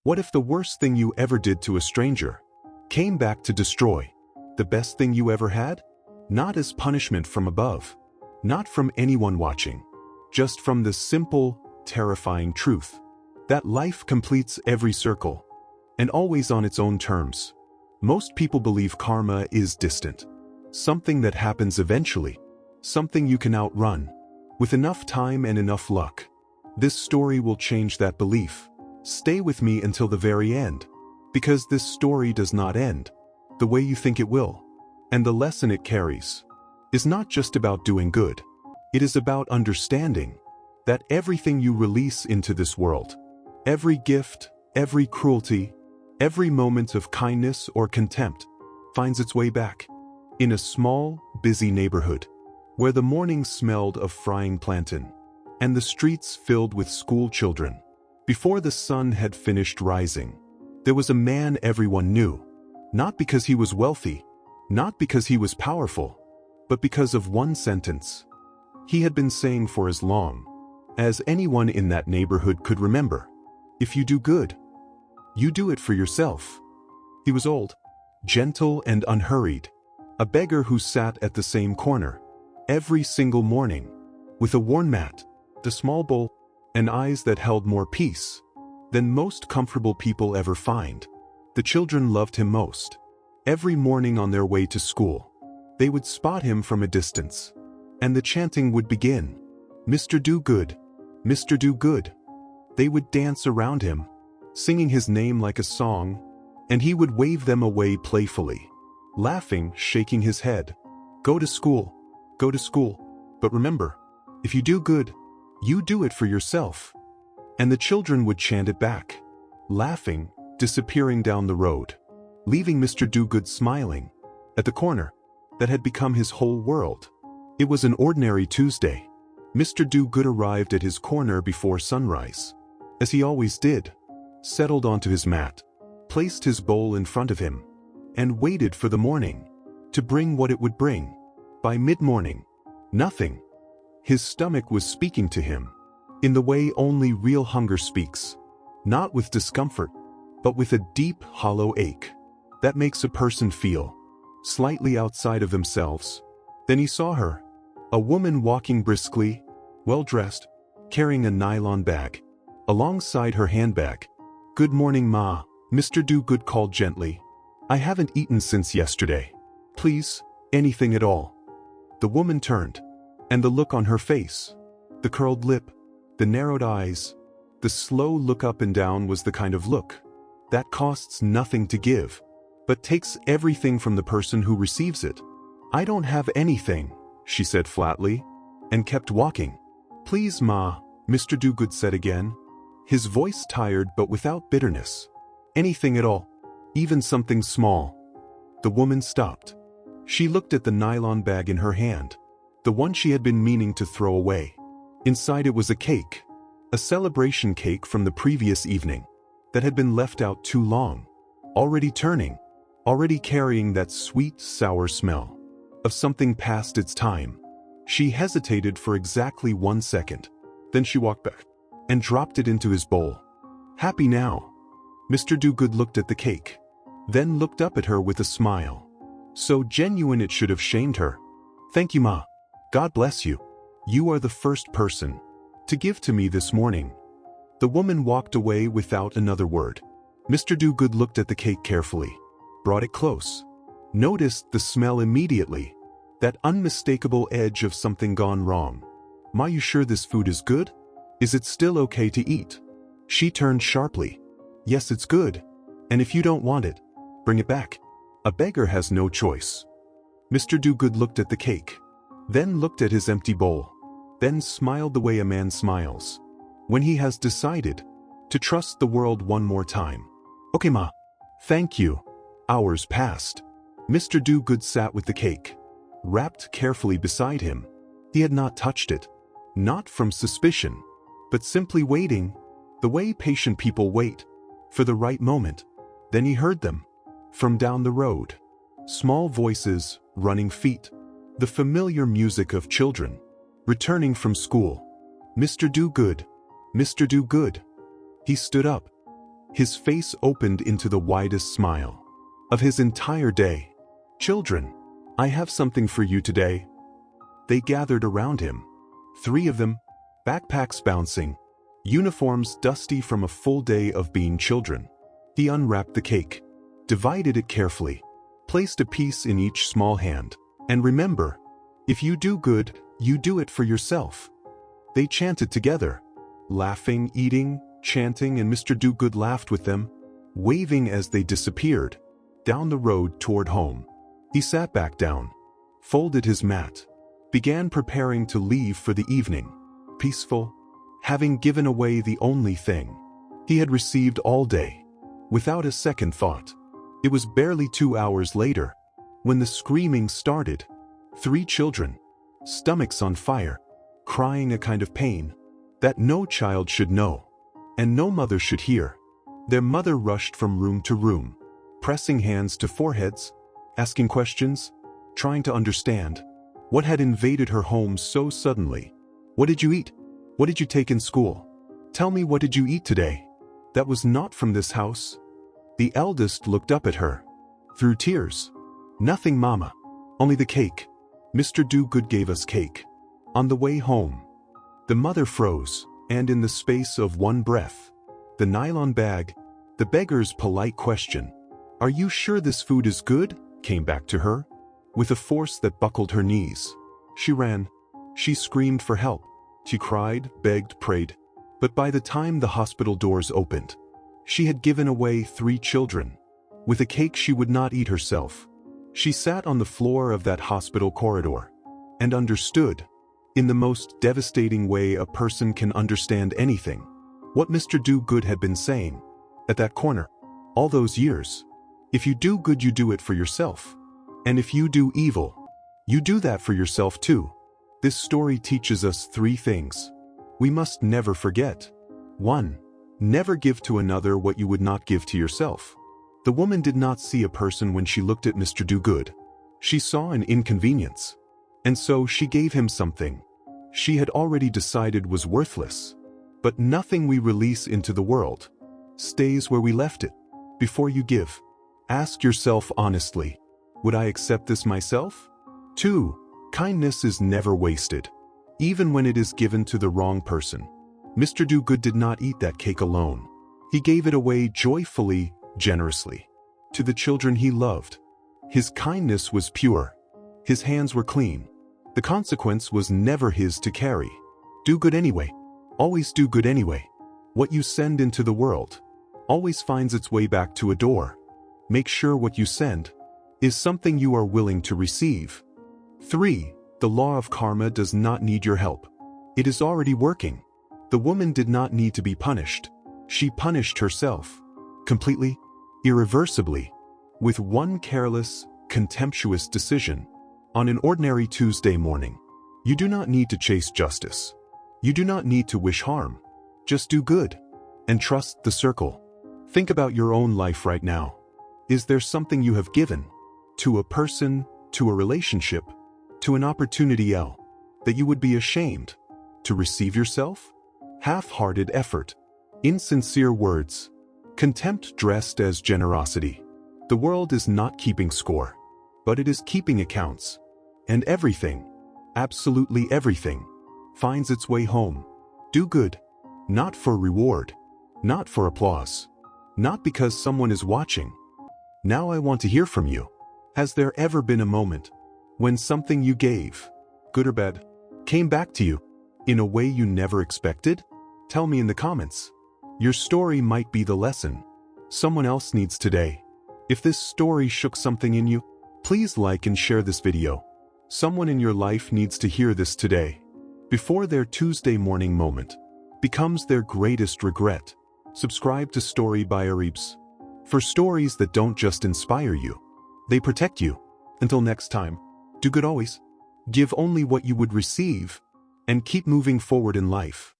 What if the worst thing you ever did to a stranger came back to destroy the best thing you ever had? Not as punishment from above, not from anyone watching, just from the simple, terrifying truth that life completes every circle, and always on its own terms. Most people believe karma is distant, something that happens eventually, something you can outrun, with enough time and enough luck. This story will change that belief. Stay with me until the very end, because this story does not end the way you think it will. And the lesson it carries is not just about doing good. It is about understanding that everything you release into this world, every gift, every cruelty, every moment of kindness or contempt, finds its way back. In a small, busy neighborhood, where the morning smelled of frying plantain, and the streets filled with school children, before the sun had finished rising, there was a man everyone knew, not because he was wealthy, not because he was powerful, but because of one sentence he had been saying for as long as anyone in that neighborhood could remember. If you do good, you do it for yourself. He was old, gentle and unhurried, a beggar who sat at the same corner every single morning, with a worn mat, a small bowl, and eyes that held more peace than most comfortable people ever find. The children loved him most. Every morning on their way to school, they would spot him from a distance, and the chanting would begin. "Mr. Do-Good, Mr. Do-Good." They would dance around him, singing his name like a song, and he would wave them away playfully, laughing, shaking his head. Go to school, but remember, if you do good, you do it for yourself." And the children would chant it back, laughing, disappearing down the road, leaving Mr. Do-Good smiling at the corner that had become his whole world. It was an ordinary Tuesday. Mr. Do-Good arrived at his corner before sunrise, as he always did, settled onto his mat, placed his bowl in front of him, and waited for the morning to bring what it would bring. By mid-morning, nothing. His stomach was speaking to him in the way only real hunger speaks, not with discomfort, but with a deep, hollow ache that makes a person feel slightly outside of themselves. Then he saw her, a woman walking briskly, well-dressed, carrying a nylon bag alongside her handbag. "Good morning, Ma," Mr. Do-Good called gently. "I haven't eaten since yesterday. Please, anything at all." The woman turned, and the look on her face, the curled lip, the narrowed eyes, the slow look up and down was the kind of look that costs nothing to give, but takes everything from the person who receives it. "I don't have anything," she said flatly, and kept walking. "Please, Ma," Mr. Do-Good said again, his voice tired but without bitterness. "Anything at all, even something small." The woman stopped. She looked at the nylon bag in her hand, the one she had been meaning to throw away. Inside it was a cake, a celebration cake from the previous evening that had been left out too long, already turning, already carrying that sweet, sour smell of something past its time. She hesitated for exactly 1 second. Then she walked back and dropped it into his bowl. "Happy now?" Mr. Do-Good looked at the cake, then looked up at her with a smile so genuine it should have shamed her. "Thank you, Ma. God bless you. You are the first person to give to me this morning." The woman walked away without another word. Mr. Do-Good looked at the cake carefully, brought it close, noticed the smell immediately, that unmistakable edge of something gone wrong. "Ma, you sure this food is good? Is it still okay to eat?" She turned sharply. "Yes, it's good. And if you don't want it, bring it back. A beggar has no choice." Mr. Do-Good looked at the cake, then looked at his empty bowl, then smiled the way a man smiles when he has decided to trust the world one more time. "Okay, Ma. Thank you." Hours passed. Mr. Do-Good sat with the cake, wrapped carefully beside him. He had not touched it, not from suspicion, but simply waiting, the way patient people wait, for the right moment. Then he heard them, from down the road. Small voices, running feet, the familiar music of children returning from school. "Mr. Do-Good, Mr. Do-Good." He stood up, His face opened into the widest smile of his entire day. "Children, I have something for you today." They gathered around him. 3 of them, backpacks bouncing, uniforms dusty from a full day of being children. He unwrapped the cake, divided it carefully, placed a piece in each small hand. "And remember, if you do good, you do it for yourself." They chanted together, laughing, eating, chanting, and Mr. Do-Good laughed with them, waving as they disappeared down the road toward home. He sat back down, folded his mat, began preparing to leave for the evening, peaceful, having given away the only thing he had received all day, without a second thought. It was barely 2 hours later when the screaming started. 3 children, stomachs on fire, crying a kind of pain that no child should know, and no mother should hear. Their mother rushed from room to room, pressing hands to foreheads, asking questions, trying to understand what had invaded her home so suddenly. "What did you eat? What did you take in school? Tell me, what did you eat today? That was not from this house." The eldest looked up at her, through tears. "Nothing, Mama. Only the cake. Mr. Do-Good gave us cake on the way home." The mother froze, and in the space of one breath, the nylon bag, the beggar's polite question, "Are you sure this food is good?" came back to her, with a force that buckled her knees. She ran. She screamed for help. She cried, begged, prayed. But by the time the hospital doors opened, she had given away 3 children, with a cake she would not eat herself. She sat on the floor of that hospital corridor and understood, in the most devastating way a person can understand anything, what Mr. Do-Good had been saying at that corner all those years. If you do good, you do it for yourself. And if you do evil, you do that for yourself too. This story teaches us 3 things we must never forget. 1. Never give to another what you would not give to yourself. The woman did not see a person when she looked at Mr. Do-Good. She saw an inconvenience. And so she gave him something she had already decided was worthless. But nothing we release into the world stays where we left it. Before you give, ask yourself honestly, would I accept this myself? 2. Kindness is never wasted, even when it is given to the wrong person. Mr. Do-Good did not eat that cake alone. He gave it away joyfully, generously, to the children he loved. His kindness was pure. His hands were clean. The consequence was never his to carry. Do good anyway. Always do good anyway. What you send into the world always finds its way back to a door. Make sure what you send is something you are willing to receive. 3. The law of karma does not need your help. It is already working. The woman did not need to be punished. She punished herself. Completely, irreversibly, with one careless, contemptuous decision. On an ordinary Tuesday morning, you do not need to chase justice. You do not need to wish harm. Just do good and trust the circle. Think about your own life right now. Is there something you have given to a person, to a relationship, to an opportunity that you would be ashamed to receive yourself? Half-hearted effort, insincere words, contempt dressed as generosity. The world is not keeping score, but it is keeping accounts. And everything, absolutely everything, finds its way home. Do good, not for reward, not for applause, not because someone is watching. Now I want to hear from you. Has there ever been a moment when something you gave, good or bad, came back to you in a way you never expected? Tell me in the comments. Your story might be the lesson someone else needs today. If this story shook something in you, please like and share this video. Someone in your life needs to hear this today, before their Tuesday morning moment becomes their greatest regret. Subscribe to Story by Aribs for stories that don't just inspire you, they protect you. Until next time, do good always, give only what you would receive, and keep moving forward in life.